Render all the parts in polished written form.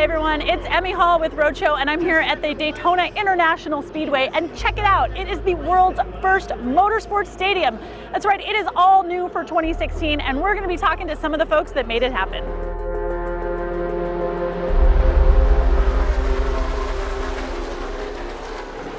Hey everyone, it's Emmy Hall with Roadshow, and I'm here at the Daytona International Speedway, and check it out, it is the world's first motorsports stadium. That's right, it is all new for 2016, and we're going to be talking to some of the folks that made it happen.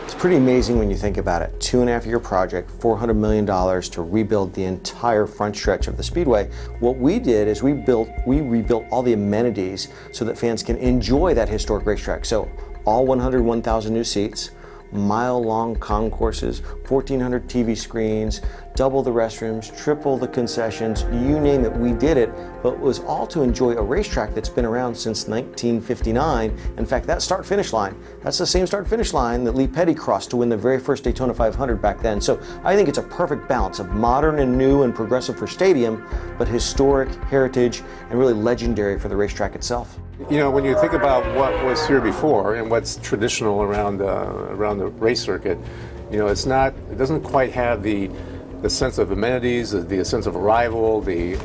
It's pretty amazing when you think about it. 2.5-year project, $400 million to rebuild the entire front stretch of the Speedway. What we did is we rebuilt all the amenities so that fans can enjoy that historic racetrack. So all 101,000 new seats, mile-long concourses, 1,400 TV screens, double the restrooms, triple the concessions, you name it, we did it, but it was all to enjoy a racetrack that's been around since 1959. In fact, that start-finish line, that's the same start-finish line that Lee Petty crossed to win the very first Daytona 500 back then. So I think it's a perfect balance of modern and new and progressive for stadium, but historic, heritage, and really legendary for the racetrack itself. You know, when you think about what was here before and what's traditional around the race circuit, you know, it doesn't quite have the sense of amenities, the sense of arrival, the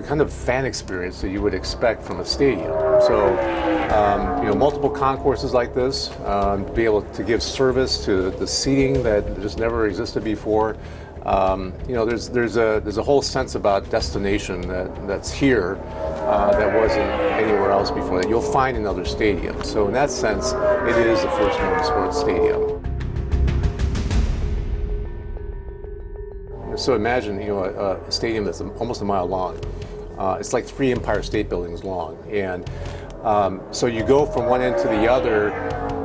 kind of fan experience that you would expect from a stadium. So, you know, multiple concourses like this, be able to give service to the seating that just never existed before. You know, there's a whole sense about destination that's here that wasn't anywhere else before that you'll find in other stadiums. So in that sense, it is the first motorsports stadium. So imagine, you know, a stadium that's almost a mile long. It's like 3 Empire State Buildings long, and so you go from one end to the other.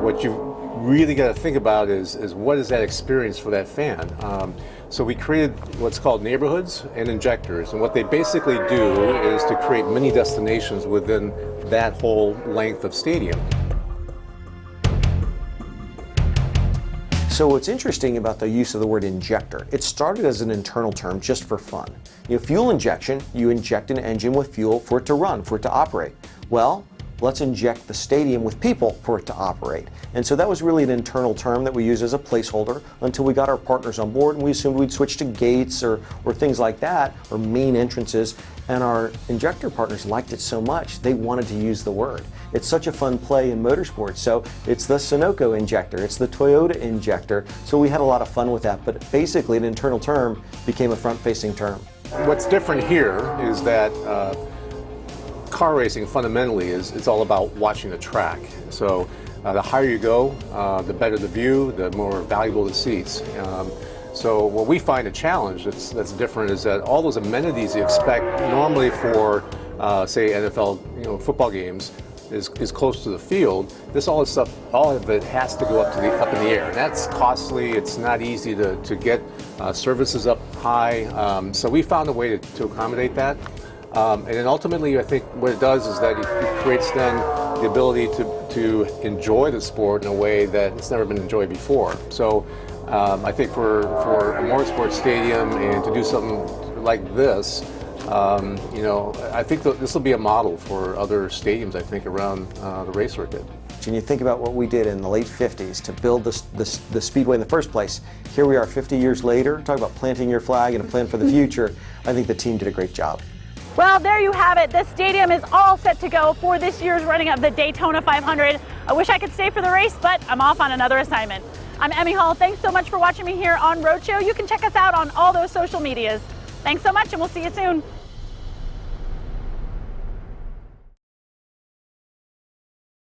What you really got to think about is what is that experience for that fan? So we created what's called neighborhoods and injectors, and what they basically do is to create mini destinations within that whole length of stadium. So what's interesting about the use of the word injector, it started as an internal term just for fun. You know, fuel injection, you inject an engine with fuel for it to run, for it to operate. Well, let's inject the stadium with people for it to operate. And so that was really an internal term that we used as a placeholder until we got our partners on board, and we assumed we'd switch to gates or things like that, or main entrances. And our injector partners liked it so much, they wanted to use the word. It's such a fun play in motorsports. So it's the Sunoco injector, it's the Toyota injector. So we had a lot of fun with that, but basically an internal term became a front-facing term. What's different here is that car racing fundamentally it's all about watching the track. So the higher you go, the better the view, the more valuable the seats. So what we find a challenge that's different is that all those amenities you expect normally for, say, NFL, football games is close to the field. All of it has to go up in the air. And that's costly. It's not easy to get services up high. So we found a way to accommodate that. And then ultimately, I think what it does is that it creates then the ability to enjoy the sport in a way that it's never been enjoyed before. So I think for a motorsports stadium and to do something like this, I think this will be a model for other stadiums, I think, around the race circuit. And you think about what we did in the late 50s to build the Speedway in the first place. Here we are 50 years later, talk about planting your flag and a plan for the future. I think the team did a great job. Well, there you have it. The stadium is all set to go for this year's running of the Daytona 500. I wish I could stay for the race, but I'm off on another assignment. I'm Emmy Hall. Thanks so much for watching me here on Roadshow. You can check us out on all those social medias. Thanks so much, and we'll see you soon.